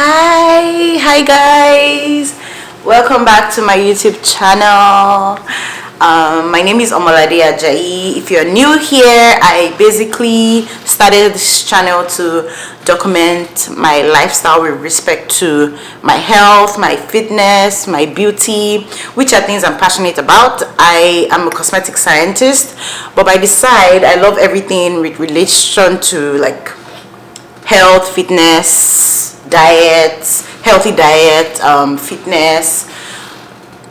Hi guys, welcome back to my YouTube channel. My name is Omolade Ajayi. If you're new here, I basically started this channel to document my lifestyle with respect to my health, my fitness, my beauty, which are things I'm passionate about. I am a cosmetic scientist, but by the side I love everything with relation to like health, fitness, diet, healthy diet, fitness.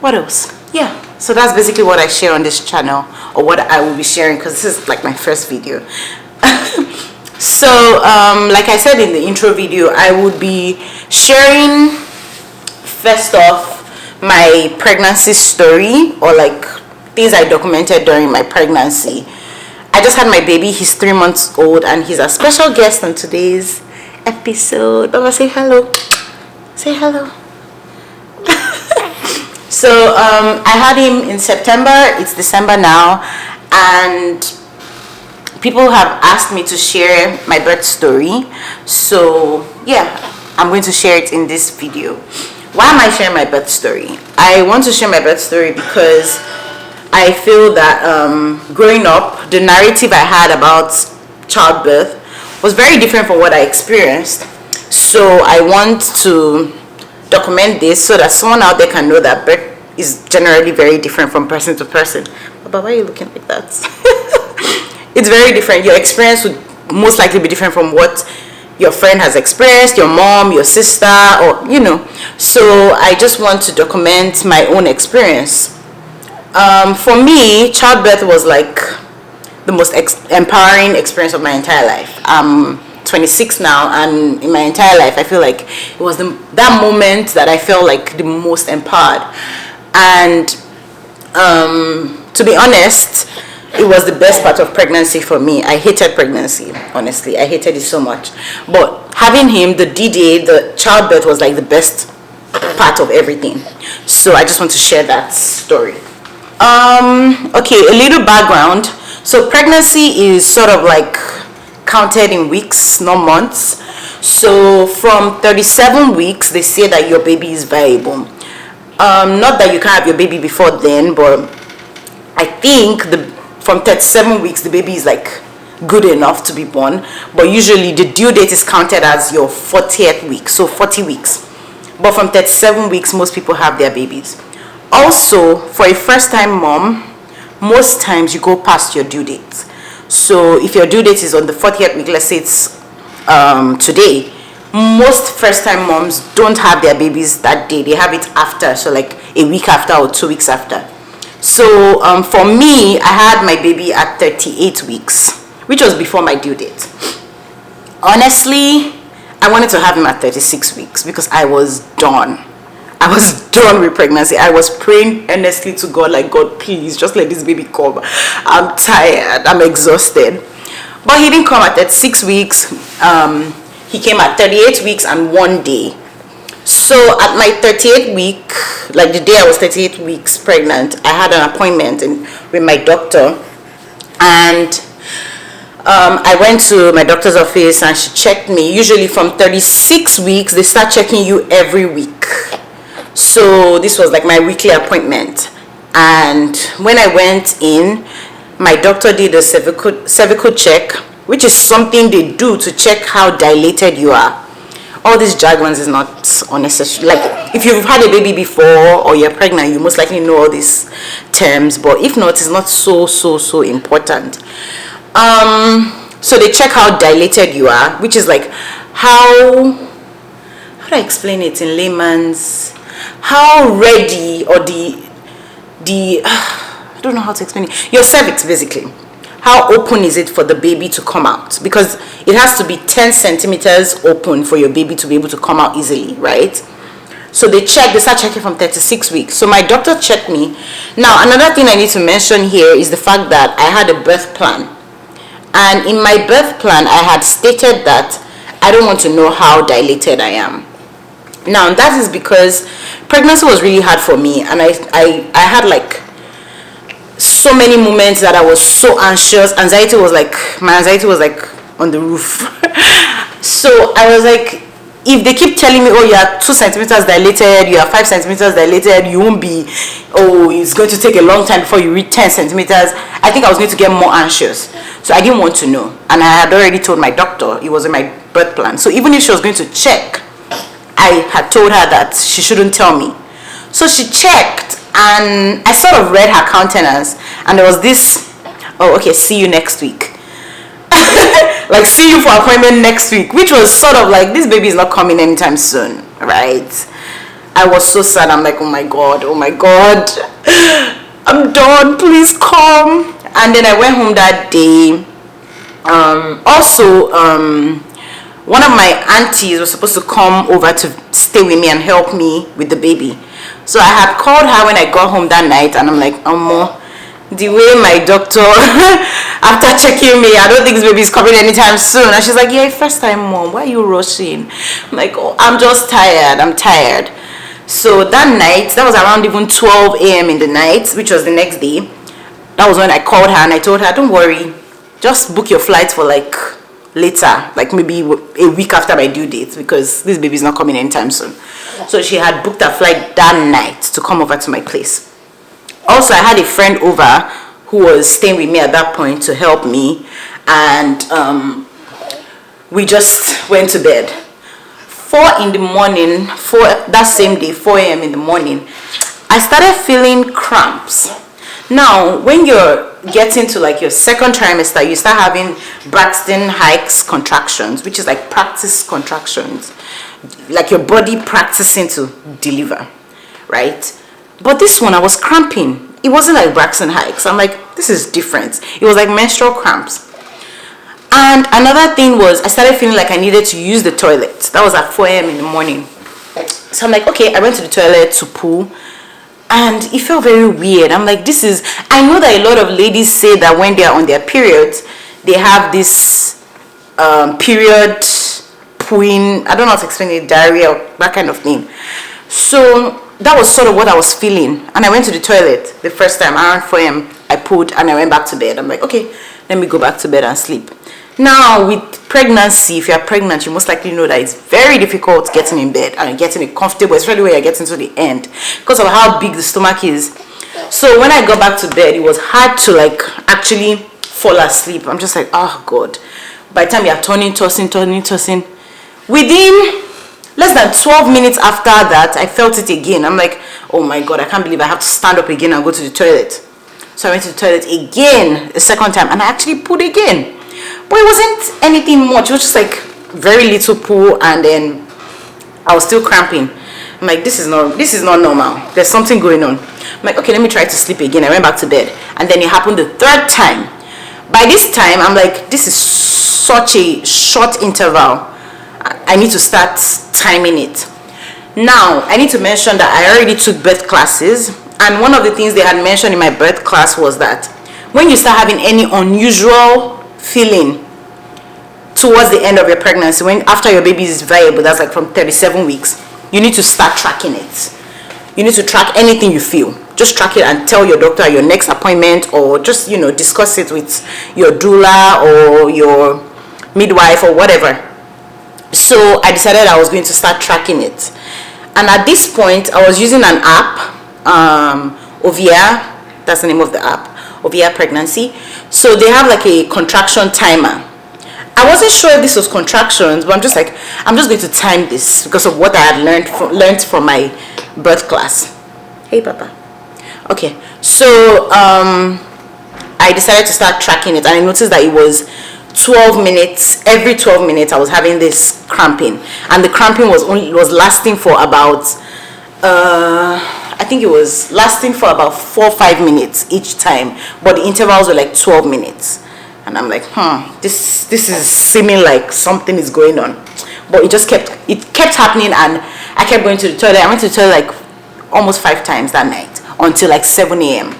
What else? Yeah, so that's basically what I share on this channel, or what I will be sharing, because this is like my first video. So like I said in the intro video, I would be sharing first off my pregnancy story, or like things I documented during my pregnancy. I just had my baby. He's 3 months old, and he's a special guest on today's episode. Baba, say hello. Say hello. So I had him in September. It's December now, and people have asked me to share my birth story. So yeah, I'm going to share it in this video. Why am I sharing my birth story? I want to share my birth story because I feel that growing up, the narrative I had about childbirth was very different from what I experienced. So I want to document this so that someone out there can know that birth is generally very different from person to person. But why are you looking like that? It's very different. Your experience would most likely be different from what your friend has experienced, your mom, your sister, or you know. So I just want to document my own experience. For me, childbirth was like the most empowering experience of my entire life. I'm 26 now, and in my entire life I feel like it was that moment that I felt like the most empowered. And to be honest, it was the best part of pregnancy for me. I hated pregnancy, honestly. I hated it so much, but having him, the D-Day, the childbirth was like the best part of everything. So I just want to share that story. Okay, a little background. So pregnancy is sort of like counted in weeks, not months. So from 37 weeks, they say that your baby is viable. Not that you can't have your baby before then, but I think from 37 weeks, the baby is like good enough to be born. But usually the due date is counted as your 40th week, so 40 weeks. But from 37 weeks, most people have their babies. Also, for a first-time mom, most times you go past your due date. So if your due date is on the 40th week, let's say it's today, most first-time moms don't have their babies that day. They have it after, so like a week after or 2 weeks after. So for me, I had my baby at 38 weeks, which was before my due date. Honestly, I wanted to have him at 36 weeks because I was done. I was done with pregnancy. I was praying earnestly to God, like, God, please, just let this baby come. I'm tired. I'm exhausted. But he didn't come at 36 weeks. He came at 38 weeks and 1 day. So at my 38th week, like the day I was 38 weeks pregnant, I had an appointment with my doctor. And I went to my doctor's office and she checked me. Usually from 36 weeks, they start checking you every week. So this was like my weekly appointment, and when I went in, my doctor did a cervical check, which is something they do to check how dilated you are. All these jargons is not unnecessary. Like if you've had a baby before or you're pregnant, you most likely know all these terms, but if not, it's not so important. So they check how dilated you are, which is like how do I explain it in layman's, how ready, or I don't know how to explain it, your cervix basically, how open is it for the baby to come out, because it has to be 10 centimeters open for your baby to be able to come out easily, right? So they start checking from 36 weeks. So my doctor checked me. Now another thing I need to mention here is the fact that I had a birth plan, and in my birth plan I had stated that I don't want to know how dilated I am. Now that is because pregnancy was really hard for me, and I had like so many moments that I was so anxious. My anxiety was like on the roof. So I was like, if they keep telling me, oh, you are 2 centimeters dilated, you are 5 centimeters dilated, you won't be, oh, it's going to take a long time before you reach 10 centimeters, I think I was going to get more anxious. So I didn't want to know. And I had already told my doctor, it was in my birth plan. So even if she was going to check, I had told her that she shouldn't tell me. So she checked, and I sort of read her countenance, and there was this, oh, okay, see you next week. Like, see you for appointment next week, which was sort of like, this baby is not coming anytime soon, right? I was so sad. I'm like, oh my god, I'm done, please come. And then I went home that day. One of my aunties was supposed to come over to stay with me and help me with the baby. So I had called her when I got home that night, and I'm like, the way my doctor, after checking me, I don't think this baby is coming anytime soon. And she's like, yeah, first time, mom, why are you rushing? I'm like, oh, I'm just tired. I'm tired. So that night, that was around even 12 a.m. in the night, which was the next day. That was when I called her and I told her, don't worry, just book your flights for like later, like maybe a week after my due date, because this baby is not coming anytime soon. So she had booked a flight that night to come over to my place. Also, I had a friend over who was staying with me at that point to help me, and we just went to bed. 4 in the morning, that same day, 4 a.m. in the morning, I started feeling cramps. Now, when you're getting to like your second trimester, you start having Braxton Hicks contractions, which is like practice contractions, like your body practicing to deliver, right? But this one, I was cramping. It wasn't like Braxton Hicks. I'm like, this is different. It was like menstrual cramps. And another thing was, I started feeling like I needed to use the toilet. That was at 4 a.m. in the morning. So I'm like, okay, I went to the toilet to poo, and it felt very weird. I'm like, I know that a lot of ladies say that when they are on their periods, they have this period pooing, I don't know how to explain it, diarrhea or that kind of thing. So that was sort of what I was feeling. And I went to the toilet the first time, around 4 a.m. I pooed and I went back to bed. I'm like, okay, let me go back to bed and sleep. Now, with pregnancy, if you're pregnant, you most likely know that it's very difficult getting in bed and getting it comfortable, especially when you're getting to the end, because of how big the stomach is. So when I got back to bed, it was hard to like actually fall asleep. I'm just like, oh God. By the time you're tossing, within less than 12 minutes after that, I felt it again. I'm like, oh my God, I can't believe I have to stand up again and go to the toilet. So I went to the toilet again, a second time, and I actually pooed again. But it wasn't anything much. It was just like very little poo, and then I was still cramping. I'm like, this is not normal. There's something going on. I'm like, okay, let me try to sleep again. I went back to bed, and then it happened the third time. By this time, I'm like, this is such a short interval. I need to start timing it. Now, I need to mention that I already took birth classes, and one of the things they had mentioned in my birth class was that when you start having any unusual feeling towards the end of your pregnancy, when after your baby is viable, that's like from 37 weeks, you need to start tracking it. You need to track anything you feel. Just track it and tell your doctor at your next appointment, or just, you know, discuss it with your doula or your midwife or whatever. So I decided I was going to start tracking it. And at this point, I was using an app, Ovia, that's the name of the app, Ovia Pregnancy. So they have like a contraction timer. I wasn't sure if this was contractions, but I'm just like, I'm just going to time this because of what I had learned from my birth class. Hey, Papa. Okay, so I decided to start tracking it, and I noticed that it was 12 minutes. Every 12 minutes I was having this cramping, and the cramping was lasting for about I think it was lasting for about 4 or 5 minutes each time, but the intervals were like 12 minutes. And I'm like, this is seeming like something is going on. But it kept happening, and I kept going to the toilet. I went to the toilet like almost 5 times that night until like 7 a.m.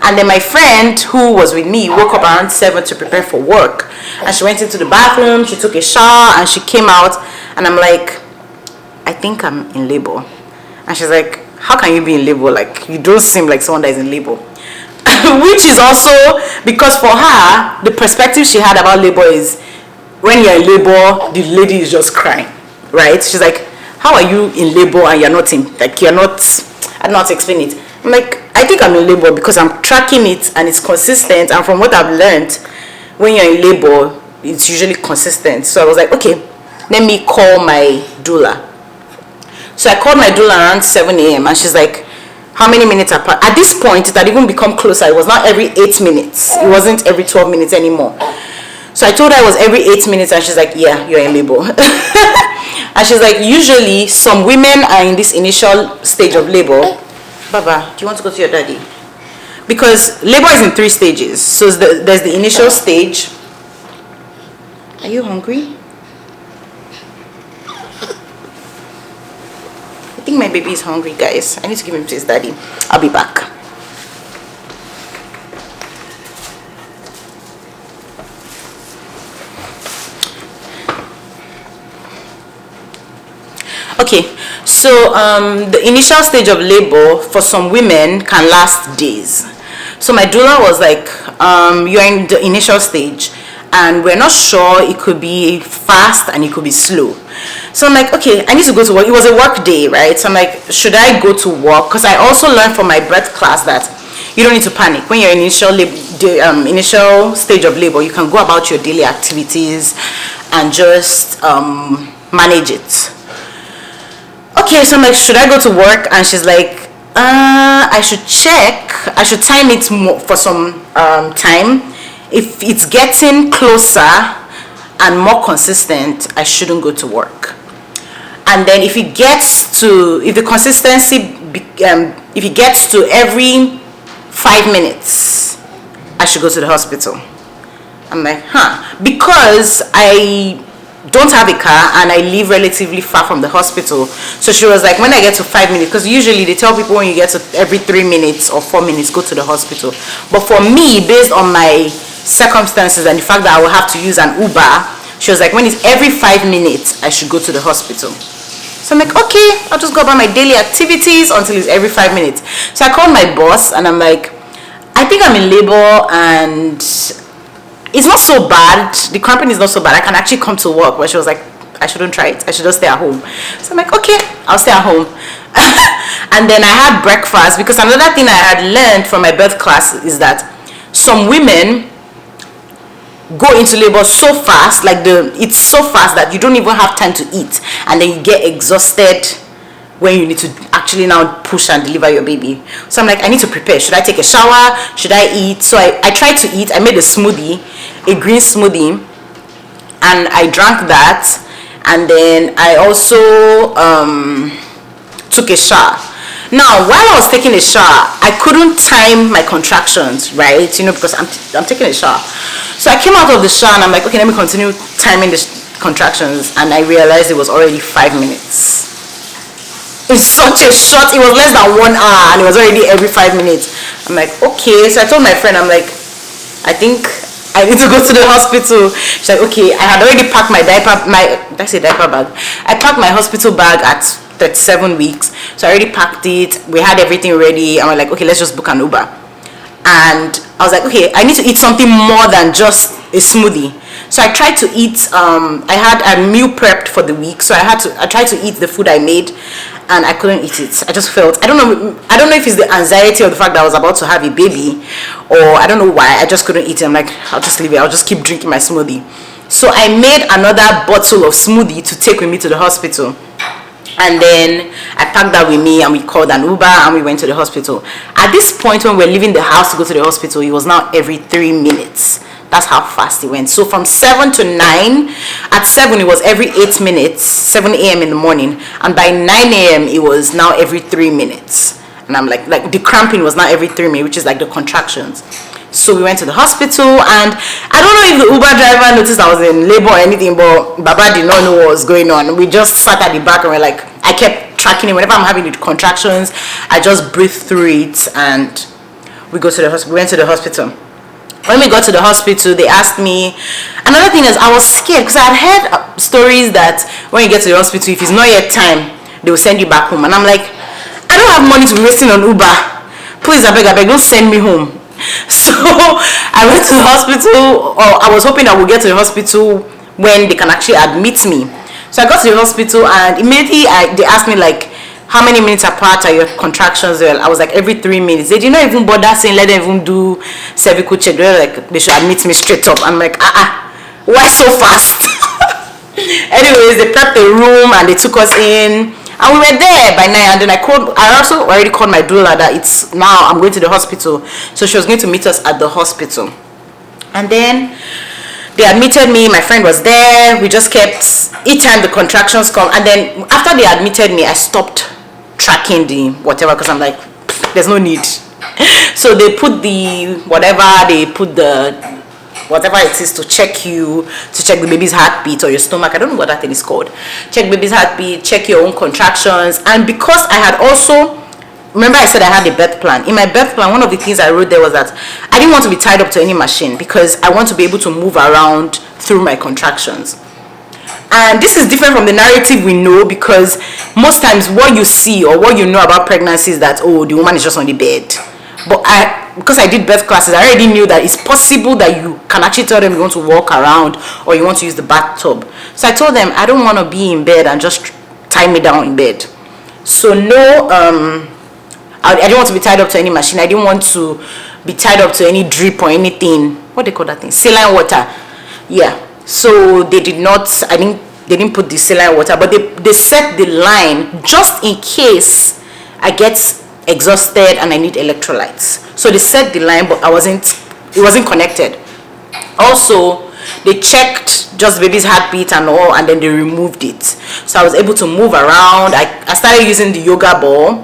And then my friend who was with me woke up around 7 to prepare for work, and she went into the bathroom, she took a shower, and she came out, and I'm like, I think I'm in labor. And she's like, how can you be in labor? Like, you don't seem like someone that is in labor. Which is also because for her, the perspective she had about labor is when you're in labor, the lady is just crying. right? She's like, how are you in labor and you're not in, like, you're not, I don't know how to explain it. I'm like, I think I'm in labor because I'm tracking it and it's consistent, and from what I've learned, when you're in labor, it's usually consistent. So I was like, okay, let me call my doula. So I called my doula around 7 a.m. and she's like, how many minutes apart? At this point, it had even become closer. It was not every 8 minutes. It wasn't every 12 minutes anymore. So I told her it was every 8 minutes, and she's like, yeah, you're in labor. And she's like, usually some women are in this initial stage of labor. Baba, do you want to go to your daddy? Because labor is in 3 stages. So there's the initial stage. Are you hungry? I think my baby is hungry, guys. I need to give him to his daddy. I'll be back. Okay, so the initial stage of labor for some women can last days. So my doula was like, you're in the initial stage and we're not sure, it could be fast and it could be slow. So I'm like, okay, I need to go to work. It was a work day, right? So I'm like, should I go to work? Because I also learned from my birth class that you don't need to panic. When you're in initial stage of labor, you can go about your daily activities and just manage it. Okay, so I'm like, should I go to work? And she's like, I should check. I should time it more for some time. If it's getting closer and more consistent, I shouldn't go to work. And then if the consistency, if it gets to every 5 minutes, I should go to the hospital. I'm like, because I don't have a car and I live relatively far from the hospital. So she was like, when I get to 5 minutes, because usually they tell people when you get to every 3 minutes or 4 minutes, go to the hospital. But for me, based on my circumstances and the fact that I will have to use an Uber, she was like, when it's every 5 minutes, I should go to the hospital. So I'm like, okay, I'll just go about my daily activities until it's every 5 minutes. So I called my boss and I'm like, I think I'm in labor and it's not so bad. The cramping is not so bad. I can actually come to work. But she was like, I shouldn't try it. I should just stay at home. So I'm like, okay, I'll stay at home. And then I had breakfast, because another thing I had learned from my birth class is that some women go into labor so fast, it's so fast that you don't even have time to eat, and then you get exhausted when you need to actually now push and deliver your baby. So I'm like, I need to prepare. Should I take a shower? Should I eat? So I tried to eat. I made a smoothie, a green smoothie, and I drank that. And then I also took a shower. Now, while I was taking a shower, I couldn't time my contractions, right? Because I'm taking a shower. So I came out of the shower and I'm like, okay, let me continue timing the contractions, and I realized it was already 5 minutes. It's such a short, it was less than 1 hour and it was already every 5 minutes. I'm like, okay. So I told my friend, I'm like, I think I need to go to the hospital. She's like, okay. I had already packed my diaper bag. I packed my hospital bag at 37 weeks. So I already packed it. We had everything ready. And we're like, okay, let's just book an Uber. And I was like, okay, I need to eat something more than just a smoothie. So I tried to eat, I had a meal prepped for the week. So I tried to eat the food I made, and I couldn't eat it. I just felt, I don't know if it's the anxiety or the fact that I was about to have a baby, or I don't know why, I just couldn't eat it. I'm like, I'll just leave it. I'll just keep drinking my smoothie. So I made another bottle of smoothie to take with me to the hospital. And then I packed that with me, and we called an Uber and we went to the hospital. At this point, when we were leaving the house to go to the hospital, it was now every 3 minutes. That's how fast it went. So from 7 to 9, at 7 it was every 8 minutes, 7 a.m. in the morning. And by 9 a.m. it was now every 3 minutes. And I'm like the cramping was now every 3 minutes, which is like the contractions. So we went to the hospital, and I don't know if the Uber driver noticed I was in labor or anything, but Baba did not know what was going on. We just sat at the back and we're like, I kept tracking it. Whenever I'm having the contractions, I just breathe through it, and we went to the hospital. When we got to the hospital, they asked me, another thing is, I was scared because I had heard stories that when you get to the hospital, if it's not yet time, they will send you back home. And I'm like, I don't have money to be wasting on Uber. Please, I beg, don't send me home. So I went to the hospital, or I was hoping I would get to the hospital when they can actually admit me. So I got to the hospital, and immediately they asked me like, how many minutes apart are your contractions? Well, I was like, every 3 minutes. They did not even bother saying let them even do cervical check. They were like, they should admit me straight up. I'm like, why so fast? Anyways, they prepped the room and they took us in, and we were there by 9. And then I also already called my doula that it's now I'm going to the hospital, so she was going to meet us at the hospital. And then they admitted me. My friend was there. We just kept, each time the contractions come, and then after they admitted me, I stopped tracking the whatever, because I'm like, there's no need. So they put the whatever it is to check the baby's heartbeat or your stomach. I don't know what that thing is called. Check baby's heartbeat, check your own contractions. And because I had also, remember I said I had a birth plan. In my birth plan, one of the things I wrote there was that I didn't want to be tied up to any machine, because I want to be able to move around through my contractions. And this is different from the narrative we know, because most times what you see or what you know about pregnancy is that, oh, the woman is just on the bed. But because I did birth classes, I already knew that it's possible that you can actually tell them you want to walk around or you want to use the bathtub. So I told them I don't want to be in bed and just tie me down in bed. So no, I didn't want to be tied up to any machine. I didn't want to be tied up to any drip or anything. What do they call that thing? Saline water. Yeah. So they didn't put the saline water, but they set the line just in case I get exhausted and I need electrolytes. So they set the line, but it wasn't connected. Also, they checked just baby's heartbeat and all, and then they removed it. So I was able to move around. I started using the yoga ball.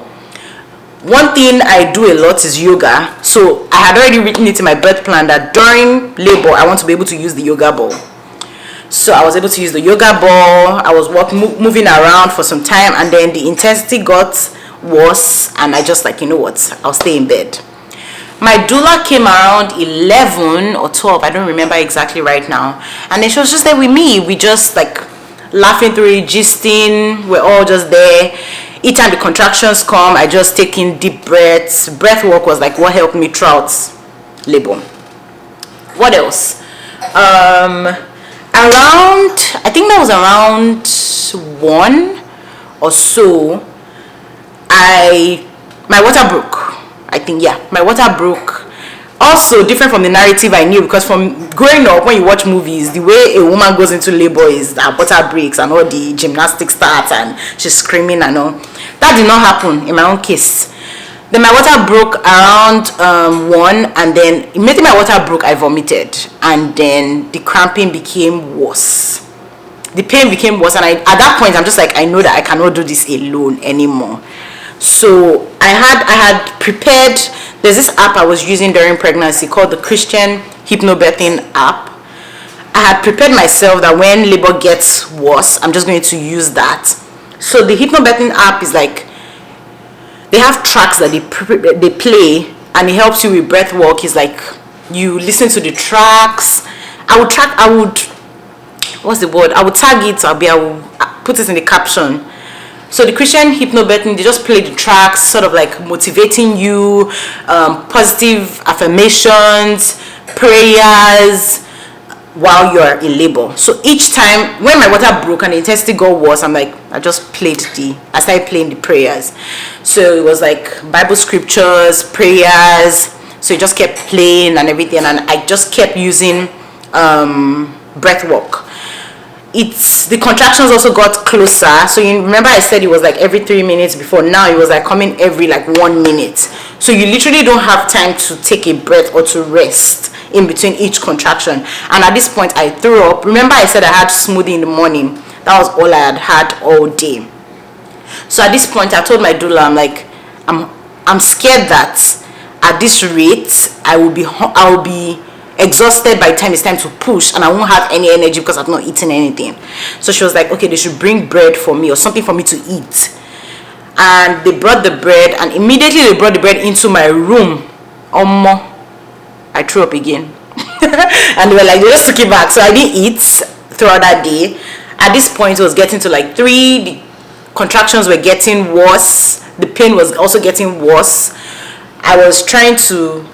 One thing I do a lot is yoga. So I had already written it in my birth plan that during labor I want to be able to use the yoga ball. So I was able to use the yoga ball. I was moving around for some time, and then the intensity got worse, and I just like, you know what, I'll stay in bed. My doula came around 11 or 12, I don't remember exactly right now, and then she was just there with me. We just like laughing through it, gisting. We're all just there. Each time the contractions come, I just take in deep breaths. Breath work was like what helped me throughout labor. What else? I think that was around 1 or so, my water broke. I think, yeah, my water broke. Also different from the narrative I knew, because from growing up, when you watch movies, the way a woman goes into labor is that water breaks and all the gymnastics starts and she's screaming and all. That did not happen in my own case. Then my water broke around 1, and then immediately my water broke, I vomited, and then the cramping became worse. The pain became worse, and at that point I'm just like, I know that I cannot do this alone anymore. So I had prepared, there's this app I was using during pregnancy called the Christian Hypnobirthing app. I had prepared myself that when labor gets worse, I'm just going to use that. So the Hypnobirthing app is like, they have tracks that they play, and it helps you with breath work. It's like you listen to the tracks. I would tag it, I will put it in the caption. So the Christian Hypnobirthing, they just play the tracks, sort of like motivating you, positive affirmations, prayers while you're in labor. So each time when my water broke and the intensity got worse, I started playing the prayers. So it was like Bible scriptures, prayers. So it just kept playing and everything, and I just kept using breath work. The contractions also got closer. So you remember I said it was like every 3 minutes before. Now it was like coming every like 1 minute. So you literally don't have time to take a breath or to rest in between each contraction. And at this point I threw up. Remember I said I had smoothie in the morning. That was all I had all day. So at this point I told my doula, I'm like, I'm scared that at this rate I will be exhausted by the time it's time to push, and I won't have any energy because I've not eaten anything. So she was like, okay, they should bring bread for me or something for me to eat. And they brought the bread, and immediately they brought the bread into my room. I threw up again. And they were like, they just took it back. So I didn't eat throughout that day. At this point it was getting to like 3. The contractions were getting worse. The pain was also getting worse. I was trying to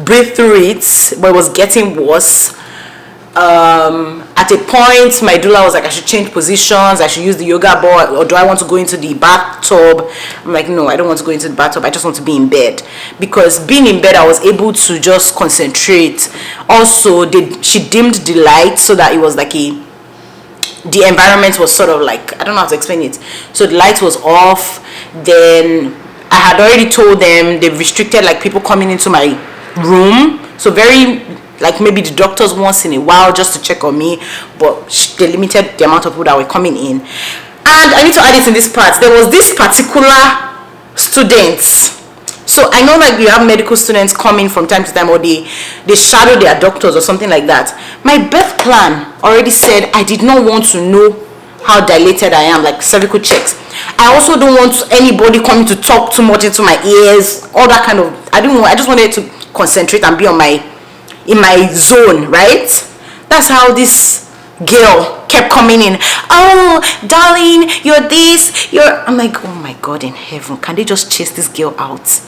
breathe through it, but it was getting worse. At a point my doula was like, I should change positions, I should use the yoga board, or do I want to go into the bathtub? I'm like, no, I don't want to go into the bathtub, I just want to be in bed. Because being in bed, I was able to just concentrate. Also, she dimmed the light so that it was like the environment was sort of like, I don't know how to explain it. So the light was off. Then I had already told them they restricted like people coming into my room, so very like maybe the doctors once in a while just to check on me, but they limited the amount of people that were coming in. And I need to add it in this part. There was this particular student. So I know like you have medical students coming from time to time, or they shadow their doctors or something like that. My birth plan already said I did not want to know how dilated I am, like cervical checks. I also don't want anybody coming to talk too much into my ears, all that kind of, I just wanted to concentrate and be in my zone, right? That's how this girl kept coming in. Oh, darling, you're this, I'm like, oh my God in heaven, can they just chase this girl out?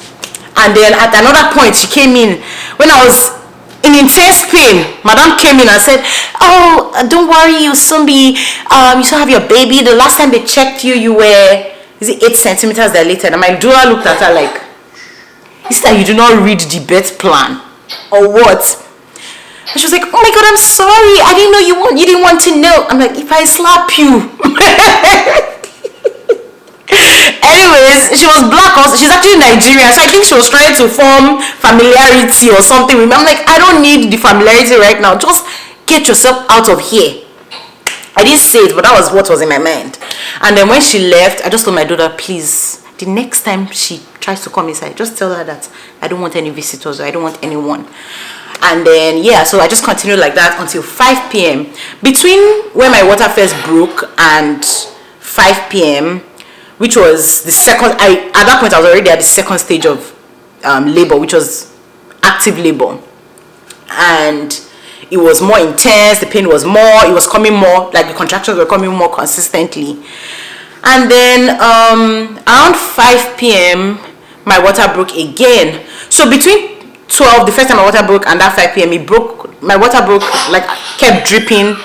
And then at another point, she came in when I was in intense pain. Madam came in and said, oh, don't worry, you'll soon be, you still have your baby. The last time they checked you, you were, is it 8 centimeters dilated? And my doula looked at her like, is that you do not read the birth plan or what? And she was like, oh my God, I'm sorry, I didn't know you didn't want to know. I'm like, if I slap you. Anyways, she was black also. She's actually Nigerian, so I think she was trying to form familiarity or something with me. I'm like, I don't need the familiarity right now, just get yourself out of here. I didn't say it, but that was what was in my mind. And then when she left, I just told my daughter, please, the next time she tries to come inside, just tell her that I don't want any visitors, or I don't want anyone. And then yeah, so I just continued like that until 5 p.m. Between when my water first broke and 5 p.m., which was the second, at that point I was already at the second stage of labor, which was active labor, and it was more intense, the pain was more, it was coming more, like the contractions were coming more consistently. And then around 5 p.m. my water broke again. So between 12, the first time my water broke, and that 5 p.m. my water broke, like kept dripping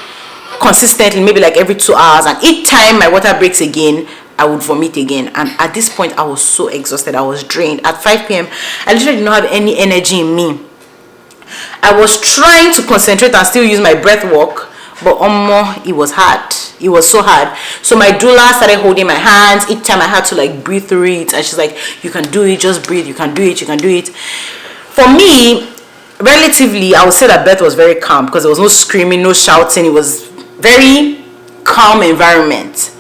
consistently, maybe like every 2 hours, and each time my water breaks again, I would vomit again. And at this point I was so exhausted, I was drained. At 5 p.m. I literally did not have any energy in me. I was trying to concentrate and still use my breath work, but it was hard. It was so hard. So my doula started holding my hands each time I had to like breathe through it, and she's like, you can do it, just breathe, you can do it, you can do it. For me, relatively, I would say that birth was very calm, because there was no screaming, no shouting. It was very calm environment.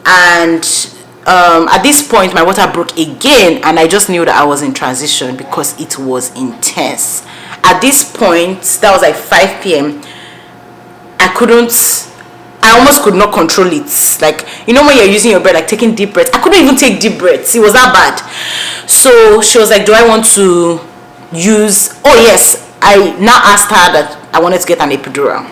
And at this point my water broke again, and I just knew that I was in transition because it was intense. At this point, that was like 5 p.m. I almost could not control it. Like, you know when you're using your breath, like taking deep breaths, I couldn't even take deep breaths. It was that bad. So she was like, do I want to use, oh yes, I now asked her that I wanted to get an epidural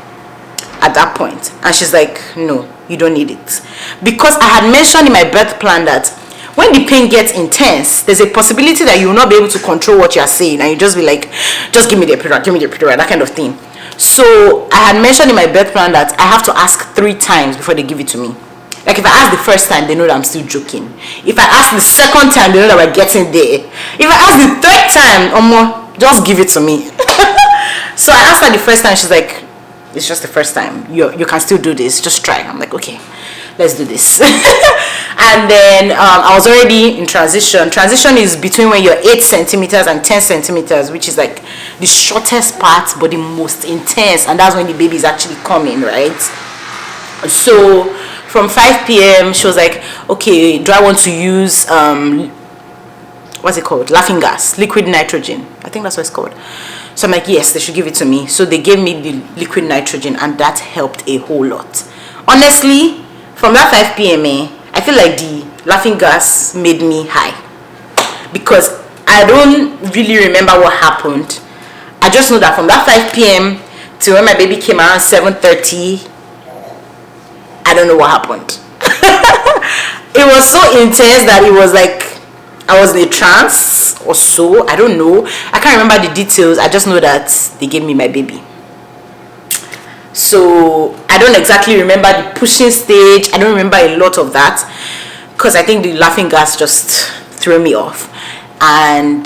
at that point, and she's like, no, you don't need it, because I had mentioned in my birth plan that when the pain gets intense, there's a possibility that you will not be able to control what you're saying, and you just be like, just give me the epidural, that kind of thing. So I had mentioned in my birth plan that I have to ask 3 times before they give it to me. Like if I ask the first time, they know that I'm still joking. If I ask the second time, they know that we're getting there. If I ask the 3rd time, just give it to me. So I asked her the first time, she's like, it's just the first time, you can still do this, just try. I'm like, okay, let's do this. And then I was already in transition. Transition is between when you're 8 centimeters and 10 centimeters, which is like the shortest part but the most intense, and that's when the baby is actually coming, right? So from 5 p.m. she was like, okay, do I want to use what's it called, laughing gas, liquid nitrogen, I think that's what it's called. So I'm like, yes, they should give it to me. So they gave me the liquid nitrogen, and that helped a whole lot. Honestly, from that 5 p.m. I feel like the laughing gas made me high, because I don't really remember what happened. I just know that from that 5 p.m. to when my baby came around 7:30, I don't know what happened. It was so intense that it was like I was in a trance or so. I don't know. I can't remember the details. I just know that they gave me my baby. So I don't exactly remember the pushing stage. I don't remember a lot of that because I think the laughing gas just threw me off. And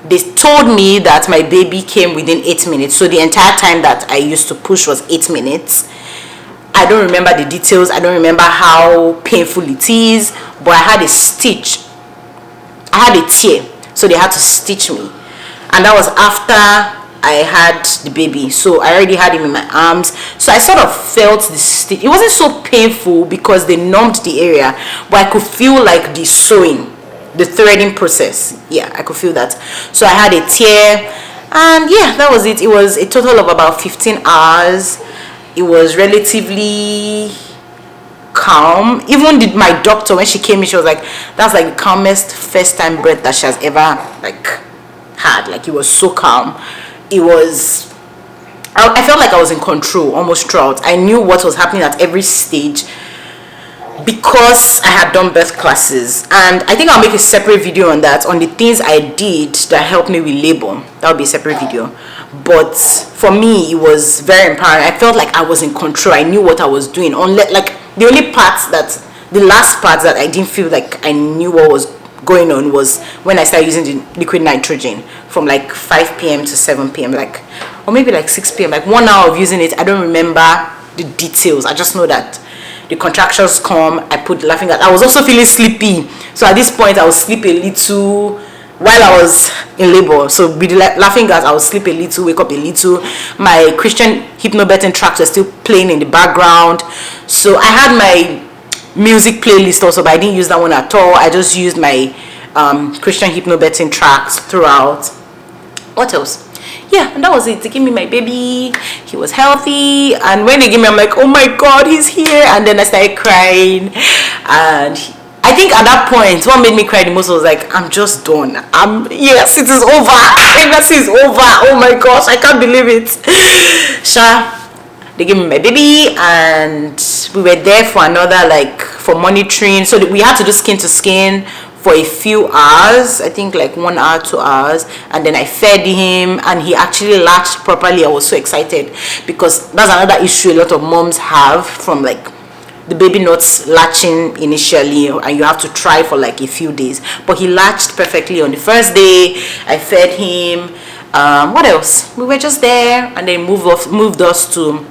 they told me that my baby came within 8 minutes. So the entire time that I used to push was 8 minutes. I don't remember the details. I don't remember how painful it is, but I had a stitch. I had a tear, so they had to stitch me. And that was after I had the baby, so I already had him in my arms. So I sort of felt the stitch. It wasn't so painful because they numbed the area, but I could feel like the sewing, the threading process. Yeah, I could feel that. So I had a tear, and yeah, that was it. It was a total of about 15 hours. It was relatively calm. Even my doctor, when she came in, she was like, that's like the calmest first time birth that she has ever like had. Like, it was so calm. It was, I felt like I was in control almost throughout. I knew what was happening at every stage because I had done birth classes, and I think I'll make a separate video on that, on the things I did that helped me with labor. That would be a separate video. But for me, it was very empowering. I felt like I was in control. I knew what I was doing. Like, the only part the last part that I didn't feel like I knew what was going on was when I started using the liquid nitrogen from like 5 p.m. to 7 p.m. like, or maybe like 6 p.m. like 1 hour of using it. I don't remember the details. I just know that the contractions come, I put the laughing gas. I was also feeling sleepy, so at this point I would sleep a little while I was in labor. So with the laughing gas, I would sleep a little, wake up a little. My Christian hypnobirthing tracks were still playing in the background. So I had my music playlist also, but I didn't use that one at all. I just used my Christian hypnobirthing tracks throughout. What else? Yeah, and that was it. They gave me my baby. He was healthy, and when they gave me, I'm like, oh my god, he's here. And then I started crying, and I think at that point, what made me cry the most was like, I'm just done. Yes, it is over. Pregnancy is over. Oh my gosh, I can't believe it. They gave me my baby, and we were there for another, like, for monitoring. So we had to do skin to skin for a few hours, I think like 1 hour, 2 hours, and then I fed him, and he actually latched properly. I was so excited because that's another issue a lot of moms have, from like the baby not latching initially, and you have to try for like a few days. But he latched perfectly on the first day. I fed him. What else? We were just there, and they moved us to,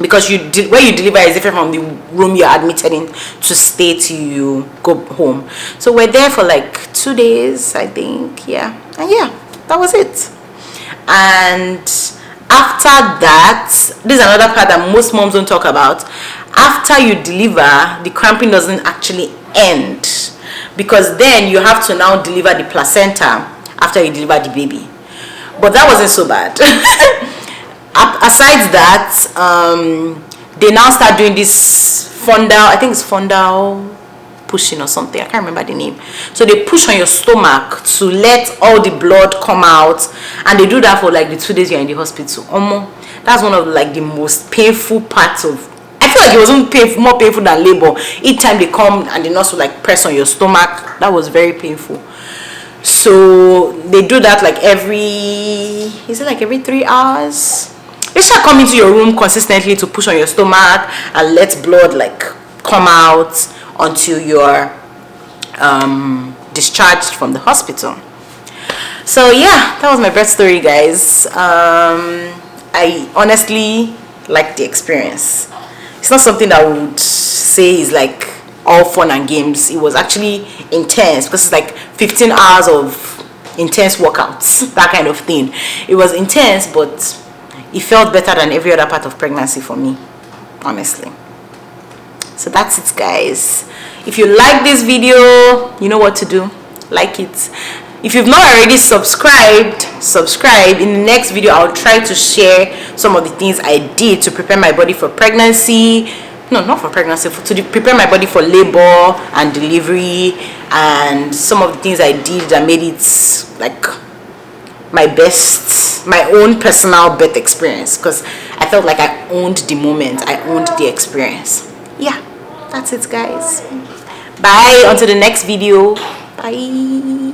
because where you deliver is different from the room you're admitted in, to stay till you go home. So we're there for like 2 days, I think. Yeah, and yeah, that was it. And after that, this is another part that most moms don't talk about. After you deliver, the cramping doesn't actually end, because then you have to now deliver the placenta after you deliver the baby. But that wasn't so bad. Aside that, they now start doing this fundal, I think it's fundal pushing or something, I can't remember the name. So they push on your stomach to let all the blood come out, and they do that for like the 2 days you're in the hospital. That's one of like the most painful parts of, I feel like it wasn't more painful than labor. Each time they come and the nurse will like press on your stomach, that was very painful. So they do that like every 3 hours? They shall come into your room consistently to push on your stomach and let blood like come out until you're discharged from the hospital. So yeah, that was my birth story, guys. I honestly liked the experience. It's not something that I would say is like all fun and games. It was actually intense, because it's like 15 hours of intense workouts, that kind of thing. It was intense, but it felt better than every other part of pregnancy for me, honestly. So that's it, guys. If you like this video, you know what to do. Like it. If you've not already subscribed, subscribe. In the next video, I'll try to share some of the things I did to prepare my body for pregnancy. No, not for pregnancy, prepare my body for labor and delivery, and some of the things I did that made it like my own personal birth experience, because I felt like I owned the moment, I owned the experience. Yeah, that's it, guys. Bye, until the next video. Bye.